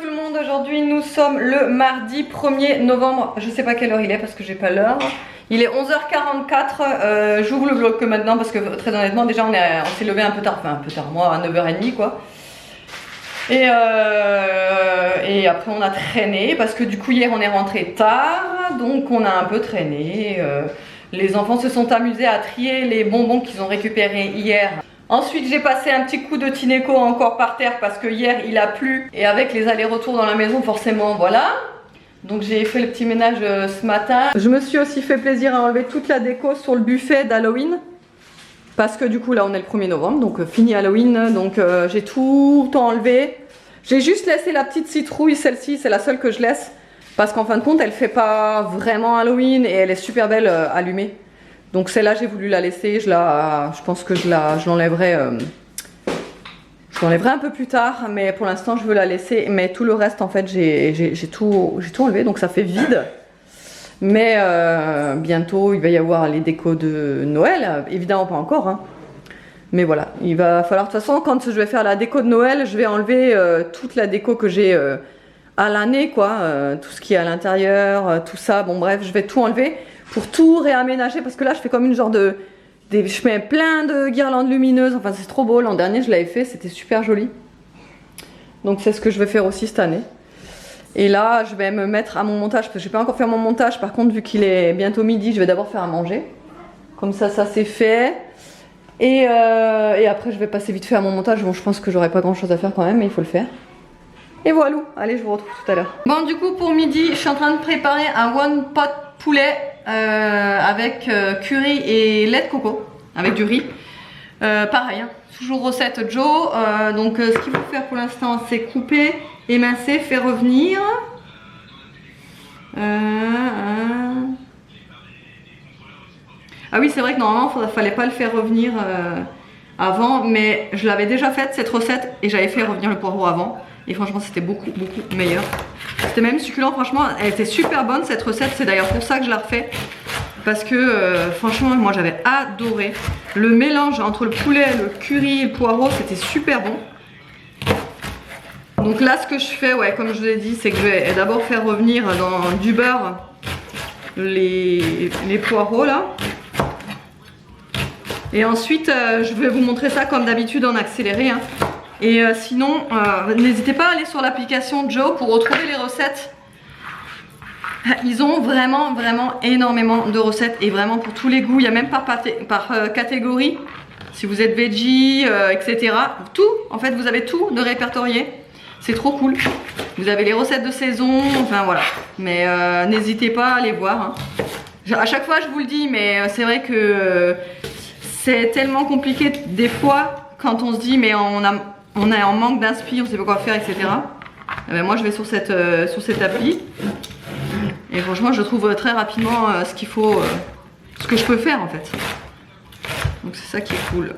tout le monde, aujourd'hui nous sommes le mardi 1er novembre, je sais pas quelle heure il est parce que j'ai pas l'heure. Il est 11h44, j'ouvre le vlog que maintenant parce que très honnêtement déjà on s'est levé un peu tard, enfin un peu tard, moi à 9h30 quoi. Et après on a traîné parce que du coup hier on est rentré tard, donc on a un peu traîné. Les enfants se sont amusés à trier les bonbons qu'ils ont récupérés hier. Ensuite j'ai passé un petit coup de Tineco encore par terre parce que hier il a plu et avec les allers-retours dans la maison forcément voilà. Donc j'ai fait le petit ménage ce matin. Je me suis aussi fait plaisir à enlever toute la déco sur le buffet d'Halloween. Parce que du coup là on est le 1er novembre, donc fini Halloween, donc j'ai tout enlevé. J'ai juste laissé la petite citrouille, celle-ci c'est la seule que je laisse. Parce qu'en fin de compte elle fait pas vraiment Halloween et elle est super belle allumée. Donc celle-là j'ai voulu la laisser, je pense que je l'enlèverai un peu plus tard, mais pour l'instant je veux la laisser. Mais tout le reste en fait j'ai tout enlevé, donc ça fait vide. Mais bientôt il va y avoir les décos de Noël, évidemment pas encore hein. Mais voilà, il va falloir de toute façon quand je vais faire la déco de Noël, je vais enlever toute la déco que j'ai à l'année quoi, tout ce qui est à l'intérieur, tout ça, bon bref, je vais tout enlever pour tout réaménager parce que là je fais comme une genre je mets plein de guirlandes lumineuses, enfin c'est trop beau, l'an dernier je l'avais fait, c'était super joli. Donc c'est ce que je vais faire aussi cette année. Et là je vais me mettre à mon montage parce que je n'ai pas encore fait mon montage, par contre vu qu'il est bientôt midi je vais d'abord faire à manger. Comme ça c'est fait. Et après je vais passer vite fait à mon montage, bon je pense que j'aurai pas grand chose à faire quand même mais il faut le faire. Et voilà, allez je vous retrouve tout à l'heure. Bon du coup pour midi je suis en train de préparer un one pot poulet avec curry et lait de coco, avec du riz. Pareil, hein, toujours recette Joe. Donc ce qu'il faut faire pour l'instant c'est couper, émincer, faire revenir. Ah oui c'est vrai que normalement il fallait pas le faire revenir avant, mais je l'avais déjà faite cette recette et j'avais fait revenir le poireau avant. Et franchement c'était beaucoup meilleur. C'était même succulent, franchement elle était super bonne cette recette. C'est d'ailleurs pour ça que je la refais. Parce que franchement moi j'avais adoré. Le mélange entre le poulet, le curry et le poireau c'était super bon. Donc là ce que je fais, ouais comme je vous ai dit, c'est que je vais d'abord faire revenir dans du beurre les poireaux là. Et ensuite je vais vous montrer ça comme d'habitude en accéléré hein. Et sinon, n'hésitez pas à aller sur l'application Joe pour retrouver les recettes. Ils ont vraiment énormément de recettes et vraiment pour tous les goûts. Il y a même par catégorie. Si vous êtes veggie, etc. Tout, en fait, vous avez tout de répertorié. C'est trop cool. Vous avez les recettes de saison, enfin voilà. Mais n'hésitez pas à aller voir. Hein. À chaque fois, je vous le dis, mais c'est vrai que c'est tellement compliqué des fois quand on se dit, mais on est en manque d'inspi, on sait pas quoi faire, etc. Et ben moi je vais sur cette appli et franchement je trouve très rapidement ce qu'il faut, ce que je peux faire en fait. Donc c'est ça qui est cool.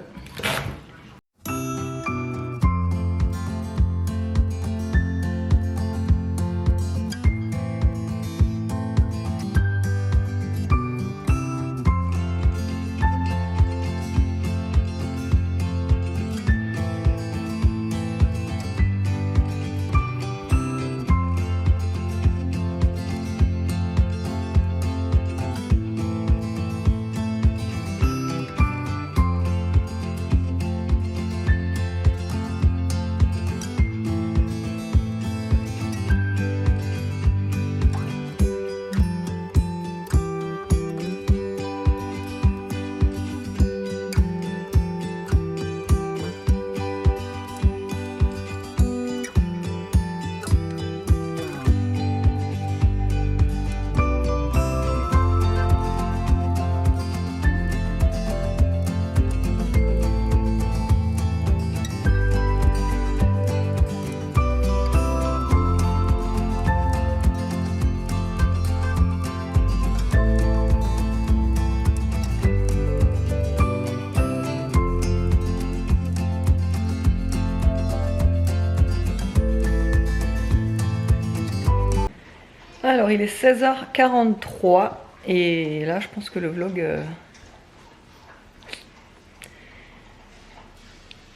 Alors il est 16h43 et là je pense que le vlog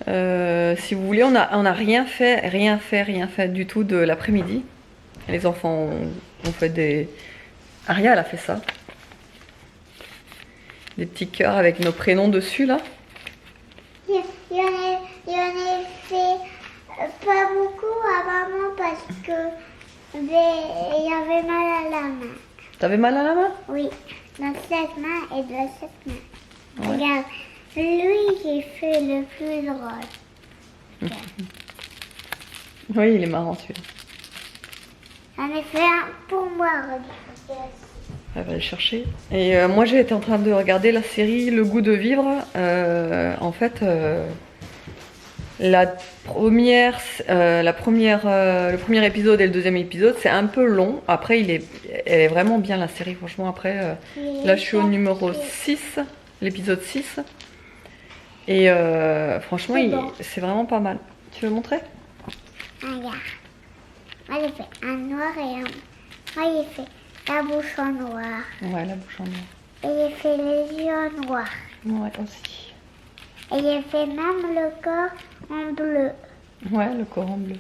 Si vous voulez, on a rien fait du tout de l'après-midi. Les enfants ont fait des... Aria, elle a fait ça. Des petits cœurs avec nos prénoms dessus, là. Il y en a fait pas beaucoup à maman parce que il y avait mal à la main. T'avais mal à la main? Oui, dans cette main et dans cette main. Ouais. Regarde, lui j'ai fait le plus drôle. Oui, il est marrant celui-là. J'en ai fait un pour moi, regarde. Elle va aller chercher. Et moi j'ai été en train de regarder la série Le Goût de Vivre. En fait, le premier épisode et le deuxième épisode, c'est un peu long. Après, elle est vraiment bien la série, franchement. Après, là je suis au numéro 6, l'épisode 6. Et franchement, c'est vraiment pas mal. Tu veux montrer? Regarde. Moi j'ai fait un noir et un... Moi j'ai fait la bouche en noir. Ouais, la bouche en noir. Et j'ai fait les yeux en noir. Ouais, aussi. Et j'ai fait même le corps en bleu. Ouais, le corps en bleu.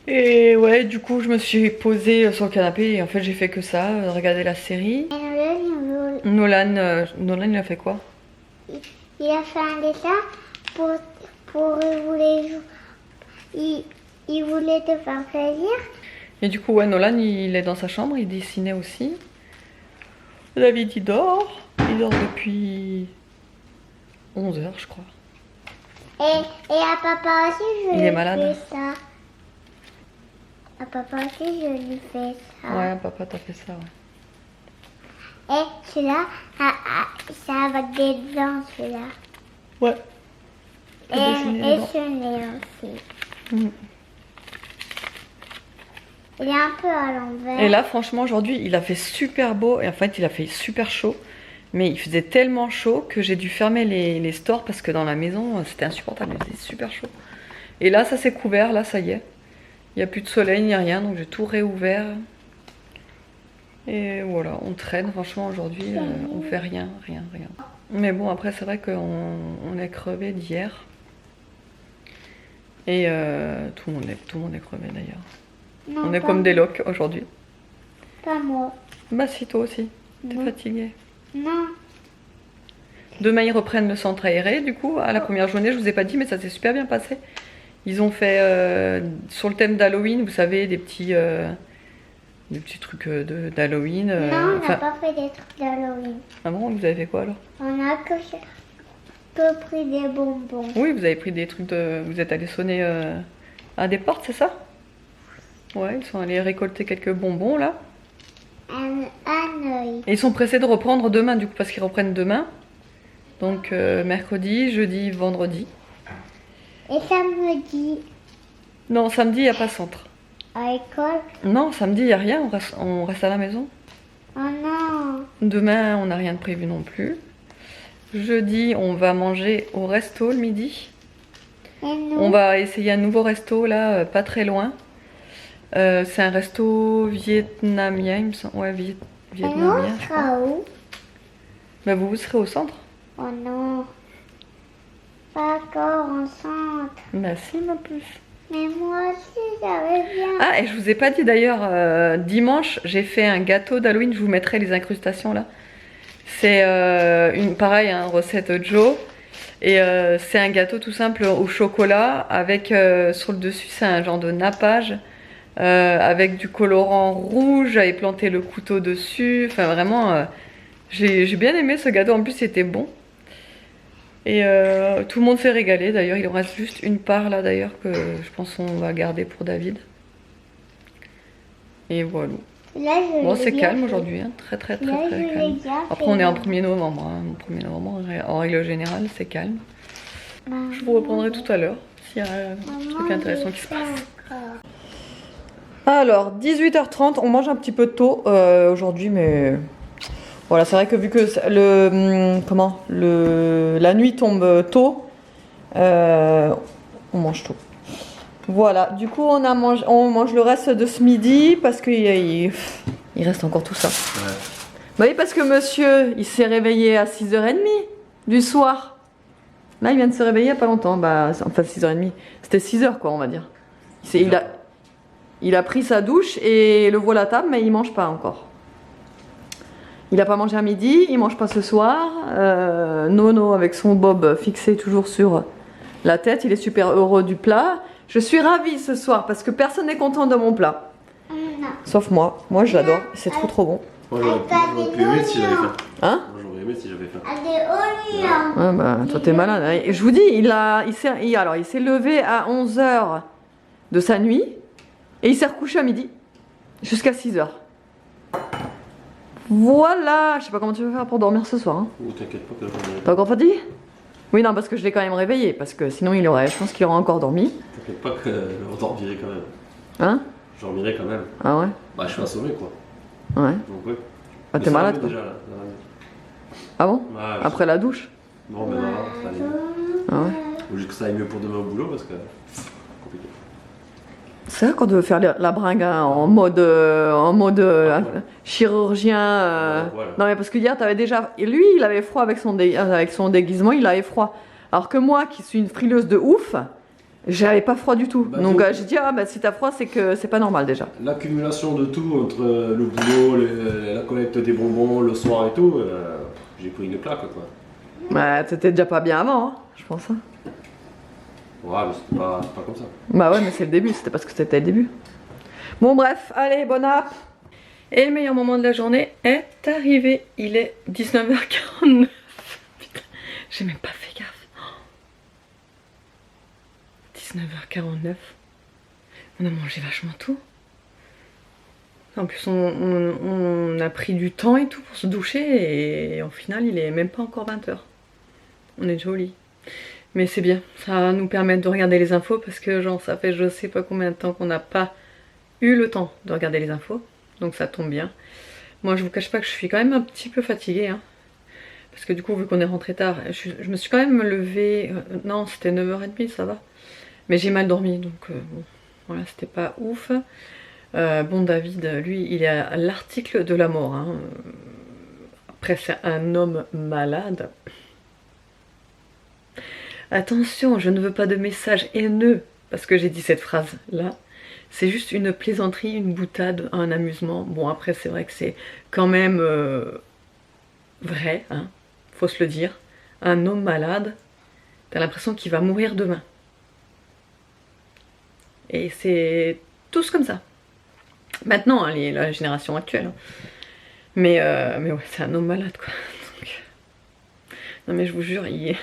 Et ouais, du coup, je me suis posée sur le canapé et en fait, j'ai fait que ça, regarder la série. Et le Nolan, il a fait quoi? il a fait un dessin pour il voulait te faire plaisir. Et du coup, ouais, Nolan, il est dans sa chambre, il dessinait aussi. David, il dort. Il dort depuis 11 heures, je crois. Et à papa aussi, je Il est lui malade. fais ça. À papa aussi, je lui fais ça. Ouais, papa, t'as fait ça, ouais. Et celui-là, c'est avec des dents, celui-là. Ouais. Et ce nez aussi. Mm. Il est un peu à l'envers. Et là, franchement, aujourd'hui, il a fait super beau. Et en fait, il a fait super chaud. Mais il faisait tellement chaud que j'ai dû fermer les stores parce que dans la maison, c'était insupportable. Il faisait super chaud. Et là, ça s'est couvert. Là, ça y est. Il n'y a plus de soleil ni rien. Donc, j'ai tout réouvert. Et voilà, on traîne. Franchement, aujourd'hui, on fait rien. Mais bon, après, c'est vrai qu'on est crevé d'hier. Et tout le monde est crevé d'ailleurs. Non, On est pas comme moi. des loques aujourd'hui. Pas moi. Bah si, toi aussi. T'es Non. fatiguée. Non. Demain, ils reprennent le centre aéré, du coup, à la première journée, je vous ai pas dit, mais ça s'est super bien passé. Ils ont fait, sur le thème d'Halloween, vous savez, des petits trucs d'Halloween. Non, on n'a enfin- pas fait des trucs d'Halloween. Ah bon, vous avez fait quoi alors? On a que pris des bonbons. Oui, vous avez pris des trucs de... Vous êtes allé sonner à des portes, c'est ça? Ouais, ils sont allés récolter quelques bonbons, là. Un œil. Et ils sont pressés de reprendre demain, du coup, parce qu'ils reprennent demain. Donc, mercredi, jeudi, vendredi. Et samedi, Non, samedi, il n'y a pas centre. à l'école. Non, samedi, il n'y a rien, on reste à la maison. Oh non. Demain, on n'a rien de prévu non plus. Jeudi, on va manger au resto le midi. Et nous, On va essayer un nouveau resto, là, pas très loin. C'est un resto vietnamien, il me semble. Ouais, et nous, vietnamien, on je crois. sera où? Bah, vous serez au centre? Oh non. Pas encore en centre. Bah si, ma puce. Mais moi aussi, j'avais bien. Ah, et je vous ai pas dit d'ailleurs, dimanche, j'ai fait un gâteau d'Halloween, je vous mettrai les incrustations là. C'est pareil, hein, recette Joe. Et c'est un gâteau tout simple au chocolat, avec sur le dessus, c'est un genre de nappage, avec du colorant rouge, j'avais planté le couteau dessus. Enfin, vraiment, j'ai bien aimé ce gâteau, en plus, c'était bon. Et tout le monde s'est régalé d'ailleurs, il en reste juste une part là d'ailleurs que je pense qu'on va garder pour David. Et voilà. Là, je Bon, l'ai c'est bien calme fait. aujourd'hui, hein. Très Là, je l'ai calme. bien Après, fait. on est en 1er novembre. Hein. 1er novembre, en règle générale, c'est calme. Je vous reprendrai tout à l'heure s'il y a un truc intéressant qui se passe. Alors, 18h30, on mange un petit peu tôt aujourd'hui, mais voilà, c'est vrai que vu que la nuit tombe tôt, on mange tôt. Voilà, du coup, on mange le reste de ce midi parce qu'il reste encore tout ça. Ouais. Bah oui, parce que monsieur, il s'est réveillé à 6h30 du soir. Là, il vient de se réveiller il n'y a pas longtemps. Bah, enfin, 6h30. C'était 6h, quoi, on va dire. Il a pris sa douche et le voilà à table, mais il mange pas encore. Il n'a pas mangé à midi, il mange pas ce soir. Nono, avec son bob fixé toujours sur la tête, il est super heureux du plat. Je suis ravie ce soir parce que personne n'est content de mon plat. Non. Sauf moi. Moi, je l'adore. C'est trop trop bon. Moi j'aurais pu aimer si j'avais faim. Hein? Moi j'aurais aimé si j'avais faim. Des oignons. Ah bah, toi t'es malade. Hein. Et je vous dis, il s'est levé à 11h de sa nuit et il s'est recouché à midi jusqu'à 6h. Voilà. Je sais pas comment tu vas faire pour dormir ce soir. Hein. Oh, t'inquiète pas que je dormirai. T'es encore fatigué? Oui, non, parce que je l'ai quand même réveillé. Parce que sinon, je pense qu'il aurait encore dormi. T'inquiète pas que je dormirai quand même. Hein? Je dormirai quand même. Ah ouais? Bah je suis assommé quoi. Ouais. Donc ouais. Ah, Mais t'es ça va malade mieux quoi. déjà là. Ah bon? Ouais, Après la douche? Non mais non, ça va aller mieux. Ah ouais? Faut juste que ça aille mieux pour demain au boulot parce que compliqué. C'est vrai qu'on devait faire la bringue hein, en mode Ouais. chirurgien. Ouais, voilà. Non mais parce que hier t'avais déjà. Et lui il avait froid avec avec son déguisement, il avait froid. Alors que moi qui suis une frileuse de ouf, j'avais pas froid du tout. Bah, Donc donc- j'ai dit ah bah si t'as froid c'est que c'est pas normal déjà. L'accumulation de tout entre le boulot, la collecte des bonbons le soir et tout, j'ai pris une claque quoi. Bah t'étais déjà pas bien avant, hein, je pense. Hein. Ouais mais c'est pas comme ça. Bah ouais mais c'est le début, c'était parce que c'était le début. Bon bref, allez, bonne app. Et le meilleur moment de la journée est arrivé. Il est 19h49. Putain, j'ai même pas fait gaffe. 19h49. On a mangé vachement tôt. En plus, on a pris du temps et tout pour se doucher. Et au final, il est même pas encore 20h. On est déjà au lit. Mais c'est bien. Ça va nous permettre de regarder les infos. Parce que, genre, ça fait je sais pas combien de temps qu'on n'a pas eu le temps de regarder les infos. Donc ça tombe bien. Moi, je vous cache pas que je suis quand même un petit peu fatiguée. Hein. Parce que du coup, vu qu'on est rentré tard, je me suis quand même levée. Non, c'était 9h30, ça va. Mais j'ai mal dormi, donc bon, voilà, c'était pas ouf. Bon, David, lui, il est à l'article de la mort. Hein. Après, c'est un homme malade. Attention, je ne veux pas de message haineux, parce que j'ai dit cette phrase-là. C'est juste une plaisanterie, une boutade, un amusement. Bon, après, c'est vrai que c'est quand même vrai, hein, faut se le dire. Un homme malade, t'as l'impression qu'il va mourir demain. Et c'est tous comme ça. Maintenant, hein, la génération actuelle. Hein. Mais ouais, c'est un homme malade, quoi. Donc... Non mais je vous jure, il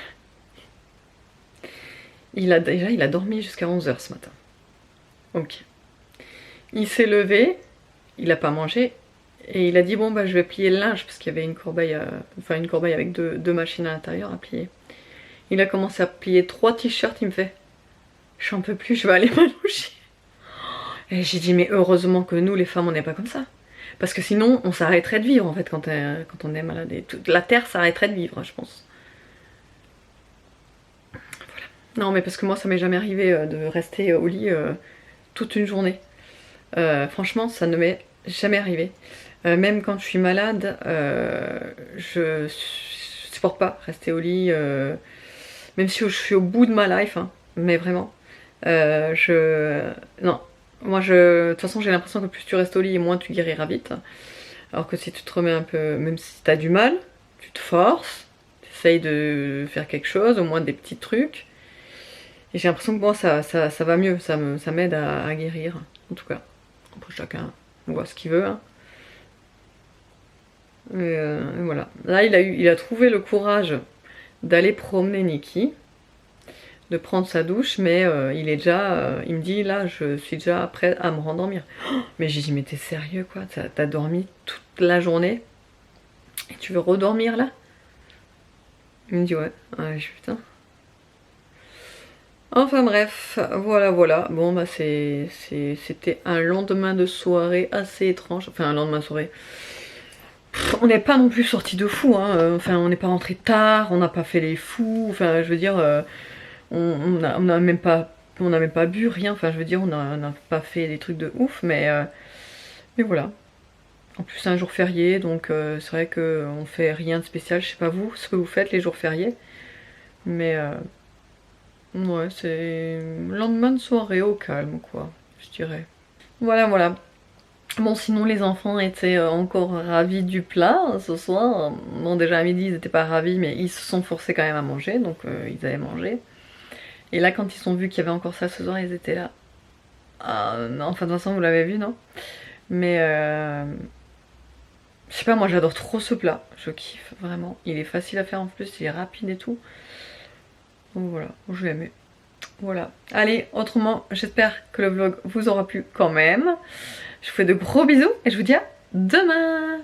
a dormi jusqu'à 11h ce matin. Ok. Il s'est levé, il a pas mangé, et il a dit bon bah je vais plier le linge, parce qu'il y avait une corbeille avec deux machines à l'intérieur à plier. Il a commencé à plier 3 t-shirts, il me fait j'en peux plus, je vais aller m'allonger. Et j'ai dit mais heureusement que nous les femmes on n'est pas comme ça. Parce que sinon on s'arrêterait de vivre en fait quand on est malade. Et toute la terre s'arrêterait de vivre je pense. Voilà. Non mais parce que moi ça m'est jamais arrivé de rester au lit toute une journée. Franchement ça ne m'est jamais arrivé. Même quand je suis malade, je supporte pas rester au lit. Même si je suis au bout de ma life, hein, mais vraiment. Non. Moi, de toute façon, j'ai l'impression que plus tu restes au lit, moins tu guériras vite. Alors que si tu te remets un peu, même si tu as du mal, tu te forces, tu essayes de faire quelque chose, au moins des petits trucs. Et j'ai l'impression que moi, ça va mieux, ça m'aide à guérir, en tout cas. Après, chacun voit ce qu'il veut. Hein. Et voilà. Là, il a trouvé le courage d'aller promener Nikki, de prendre sa douche, mais il me dit là je suis déjà prêt à me rendormir. Oh, mais j'ai dit mais t'es sérieux quoi, t'as dormi toute la journée et tu veux redormir là? Il me dit ouais, je dis putain. Enfin bref, voilà. Bon bah c'était un lendemain de soirée assez étrange, enfin un lendemain de soirée. On n'est pas non plus sorti de fou, hein. Enfin on n'est pas rentré tard, on n'a pas fait les fous, enfin je veux dire. On n'a même pas bu, rien, enfin je veux dire on n'a pas fait des trucs de ouf, mais voilà. En plus c'est un jour férié, donc c'est vrai qu'on fait rien de spécial, je sais pas vous, ce que vous faites les jours fériés. Mais ouais, c'est lendemain de soirée au calme, quoi, je dirais. Voilà, voilà. Bon, sinon les enfants étaient encore ravis du plat ce soir. Bon, déjà à midi ils n'étaient pas ravis, mais ils se sont forcés quand même à manger, donc ils avaient mangé. Et là, quand ils ont vu qu'il y avait encore ça ce soir, ils étaient là. Ah non, enfin de toute façon vous l'avez vu, non? Mais je sais pas, moi j'adore trop ce plat, je kiffe vraiment. Il est facile à faire en plus, il est rapide et tout. Donc voilà, je l'ai aimé. Voilà. Allez, autrement, j'espère que le vlog vous aura plu quand même. Je vous fais de gros bisous et je vous dis à demain!